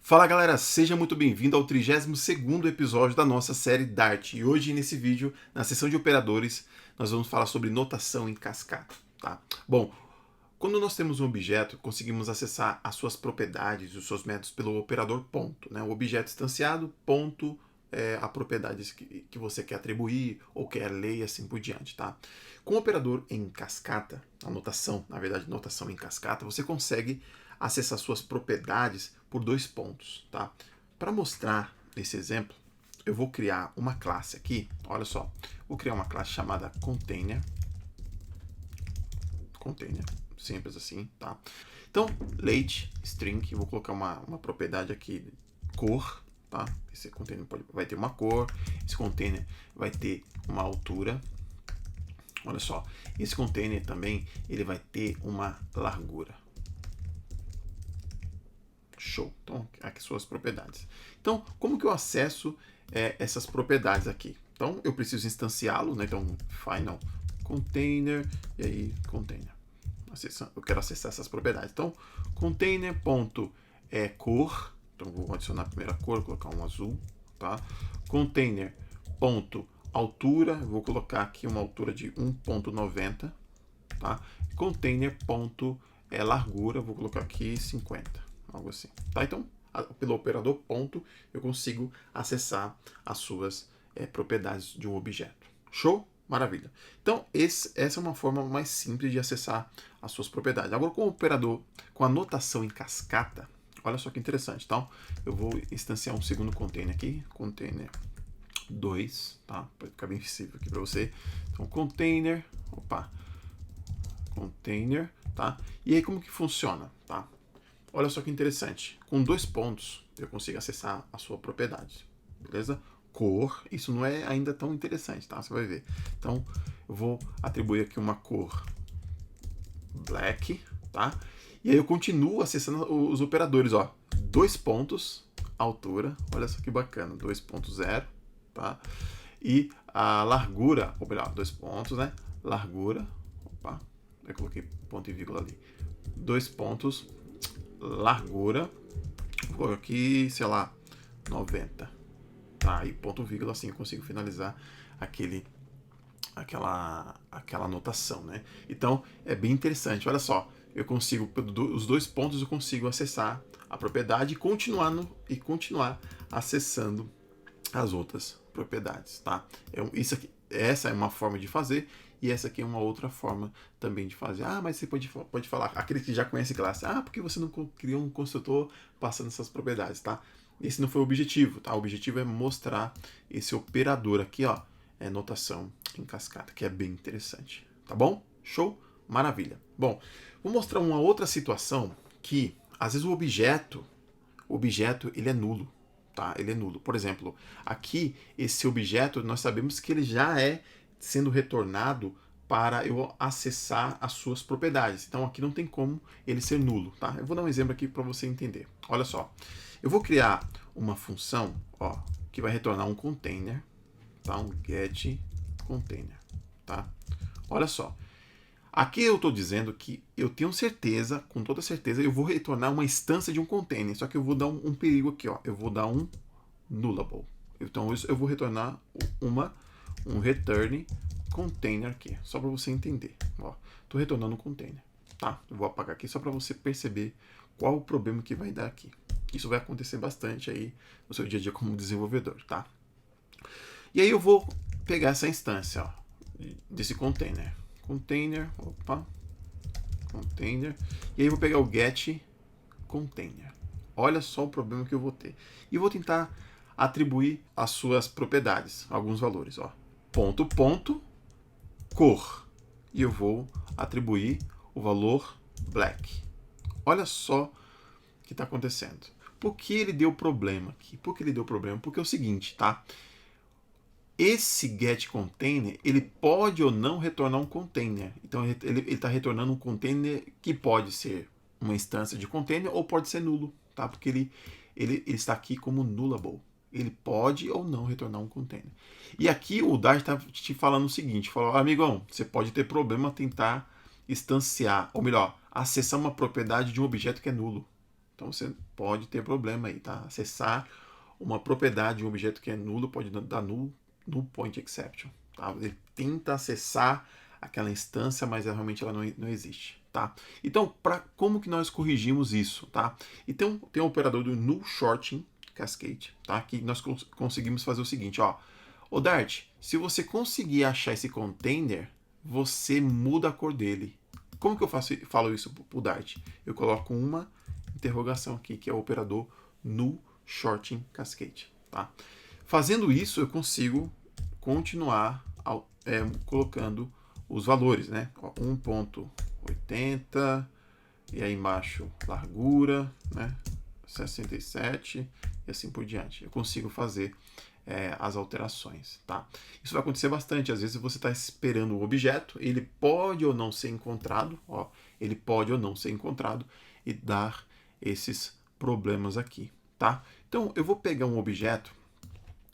Fala galera, seja muito bem-vindo ao 32º episódio da nossa série Dart. E hoje nesse vídeo, na seção de operadores, nós vamos falar sobre notação em cascata. Tá? Bom, quando nós temos um objeto, conseguimos acessar as suas propriedades e os seus métodos pelo operador ponto. Né? O objeto instanciado, ponto, a propriedades que você quer atribuir ou quer ler e assim por diante. Tá? Com o operador em cascata, a notação, na verdade, notação em cascata, você consegue acessar suas propriedades por dois pontos. Tá? Para mostrar esse exemplo, eu vou criar uma classe aqui. Olha só, vou criar uma classe chamada container. Simples assim, tá? Então, late string, vou colocar uma propriedade aqui, cor, tá? Esse container vai ter uma cor, esse container vai ter uma altura. Olha só, esse container também ele vai ter uma largura. Show. Então, aqui suas propriedades. Então, como que eu acesso essas propriedades aqui? Então, eu preciso instanciá-lo, né? Então, final container e aí container. Eu quero acessar essas propriedades. Então, container.cor. Então, vou adicionar a primeira cor, colocar um azul, tá? Container.altura, vou colocar aqui uma altura de 1.90, tá? Container.largura, vou colocar aqui 50, algo assim, tá? Então, pelo operador ponto, eu consigo acessar as suas propriedades de um objeto. Show? Maravilha. Então, essa é uma forma mais simples de acessar as suas propriedades. Agora, com o operador, com a notação em cascata, olha só que interessante. Então, eu vou instanciar um segundo container aqui, container 2, tá? Para ficar bem visível aqui para você. Então, container, tá? E aí, como que funciona, tá? Olha só que interessante. Com dois pontos, eu consigo acessar a sua propriedade, beleza? Cor, isso não é ainda tão interessante, tá? Você vai ver. Então, eu vou atribuir aqui uma cor black, tá? E aí eu continuo acessando os operadores, ó. Dois pontos, altura, olha só que bacana, 2.0, tá? E a largura, ou melhor, dois pontos, né? Largura, eu coloquei ponto e vírgula ali. Dois pontos, largura, vou colocar aqui, sei lá, 90. Tá, e ponto vírgula assim eu consigo finalizar aquela anotação, né? Então é bem interessante. Olha só, eu consigo os dois pontos eu consigo acessar a propriedade e continuar acessando as outras propriedades, tá? Essa é uma forma de fazer e essa aqui é uma outra forma também de fazer. Ah, mas você pode falar, aquele que já conhece classe, por que você não criou um construtor passando essas propriedades, tá? Esse não foi o objetivo, tá? O objetivo é mostrar esse operador aqui, ó, notação em cascata, que é bem interessante, tá bom? Show? Maravilha. Bom, vou mostrar uma outra situação que, às vezes, o objeto ele é nulo, tá? Ele é nulo. Por exemplo, aqui, esse objeto, nós sabemos que ele já é sendo retornado para eu acessar as suas propriedades. Então, aqui não tem como ele ser nulo, tá? Eu vou dar um exemplo aqui para você entender. Olha só. Eu vou criar uma função, ó, que vai retornar um container, tá? Um get container, tá? Olha só. Aqui eu estou dizendo que eu tenho certeza, com toda certeza, eu vou retornar uma instância de um container, só que eu vou dar um perigo aqui, ó. Eu vou dar um nullable. Então eu vou retornar um return container aqui, só para você entender. Ó, estou retornando um container, tá? Eu vou apagar aqui só para você perceber qual o problema que vai dar aqui. Isso vai acontecer bastante aí no seu dia a dia como desenvolvedor, tá? E aí eu vou pegar essa instância, ó, desse container. Container, e aí eu vou pegar o get container. Olha só o problema que eu vou ter. E vou tentar atribuir as suas propriedades, alguns valores, ó. Cor. E eu vou atribuir o valor black. Olha só o que está acontecendo. Por que ele deu problema aqui? Porque é o seguinte, tá? Esse getContainer, ele pode ou não retornar um container. Então, ele está retornando um container que pode ser uma instância de container ou pode ser nulo, tá? Porque ele está aqui como nullable. Ele pode ou não retornar um container. E aqui o Dart está te falando o seguinte, falou, amigão, você pode ter problema tentar instanciar, ou melhor, acessar uma propriedade de um objeto que é nulo. Então você pode ter problema aí, tá? Acessar uma propriedade de um objeto que é nulo pode dar null point exception, tá? Ele tenta acessar aquela instância, mas realmente ela não existe, tá? Então, como que nós corrigimos isso, tá? Então, tem o operador do null shorting cascade, tá? Que nós conseguimos fazer o seguinte, ó. Ô Dart, se você conseguir achar esse container, você muda a cor dele. Como que eu falo isso pro Dart? Eu coloco uma interrogação aqui, que é o operador null shorting cascade, tá? Fazendo isso, eu consigo continuar colocando os valores, né? 1.80 e aí embaixo largura, né? 67 e assim por diante. Eu consigo fazer as alterações, tá? Isso vai acontecer bastante. Às vezes você está esperando o objeto, ele pode ou não ser encontrado, ó, ele pode ou não ser encontrado e dar esses problemas aqui, tá? Então eu vou pegar um objeto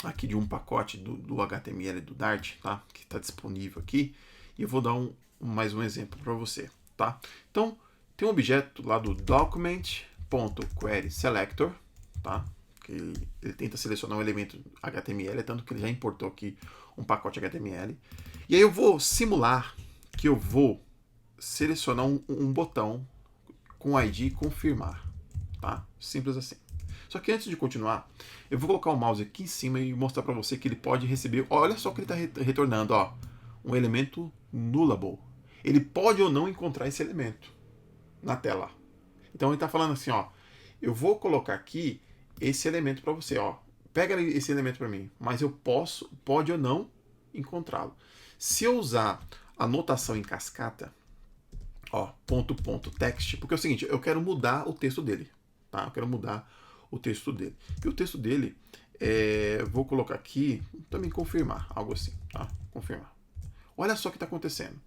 aqui de um pacote do HTML do Dart, tá? Que está disponível aqui, e eu vou dar mais um exemplo para você, tá? Então tem um objeto lá do document.querySelector, tá? Que ele tenta selecionar um elemento HTML, tanto que ele já importou aqui um pacote HTML. E aí eu vou simular que eu vou selecionar um botão com ID confirmar, tá? Simples assim. Só que antes de continuar, eu vou colocar o mouse aqui em cima e mostrar para você que ele pode receber, olha só o que ele está retornando, ó, um elemento nullable. Ele pode ou não encontrar esse elemento na tela. Então ele está falando assim, ó, eu vou colocar aqui esse elemento para você, ó, pega esse elemento para mim, mas eu pode ou não encontrá-lo. Se eu usar a notação em cascata, ó, text, porque é o seguinte, eu quero mudar o texto dele, tá? Eu quero mudar o texto dele. E o texto dele, vou colocar aqui, também confirmar, algo assim, tá? Confirmar. Olha só o que está acontecendo.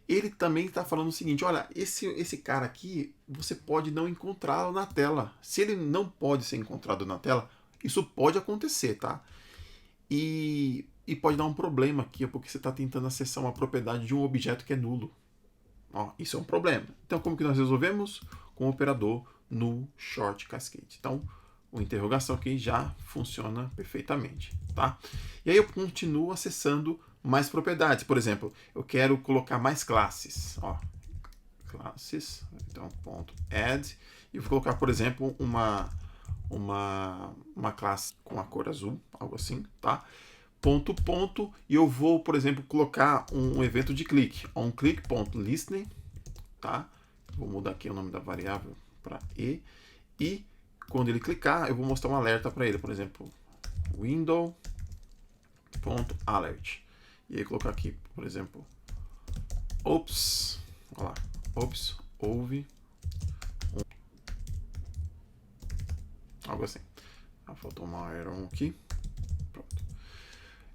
Ele também está falando o seguinte, olha, esse cara aqui, você pode não encontrá-lo na tela. Se ele não pode ser encontrado na tela, isso pode acontecer, tá? E pode dar um problema aqui, porque você está tentando acessar uma propriedade de um objeto que é nulo. Ó, isso é um problema. Então, como que nós resolvemos? Com o operador null short cascade. Então, a interrogação aqui já funciona perfeitamente, tá? E aí eu continuo acessando mais propriedades. Por exemplo, eu quero colocar mais classes. Ó, classes, então .add, e vou colocar, por exemplo, uma classe com a cor azul, algo assim, tá? E eu vou, por exemplo, colocar um evento de clique, onClick.listening, tá? Vou mudar aqui o nome da variável para e quando ele clicar, eu vou mostrar um alerta para ele, por exemplo, window.alert. E aí colocar aqui, por exemplo, ops, olha lá, ops, houve algo assim. Faltou uma error aqui. Pronto.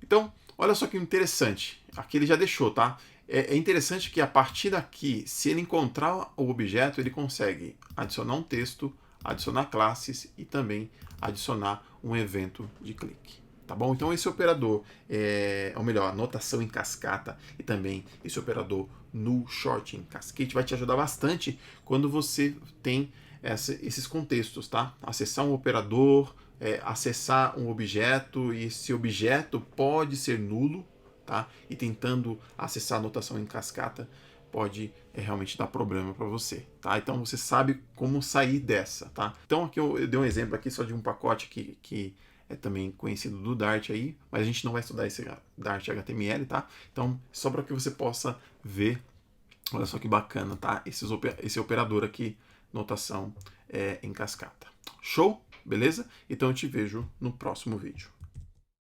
Então, olha só que interessante. Aqui ele já deixou, tá? É interessante que a partir daqui, se ele encontrar o objeto, ele consegue adicionar um texto, adicionar classes e também adicionar um evento de clique. Tá bom? Então esse operador, ou melhor, notação em cascata e também esse operador null shorting cascade vai te ajudar bastante quando você tem esses contextos, tá? Acessar um operador, acessar um objeto e esse objeto pode ser nulo, tá? E tentando acessar a notação em cascata pode realmente dar problema para você, tá? Então você sabe como sair dessa, tá? Então aqui eu dei um exemplo aqui só de um pacote que é também conhecido do Dart aí, mas a gente não vai estudar esse Dart HTML, tá? Então só para que você possa ver, olha só que bacana, tá? Esse operador aqui, notação em cascata. Show? Beleza? Então eu te vejo no próximo vídeo.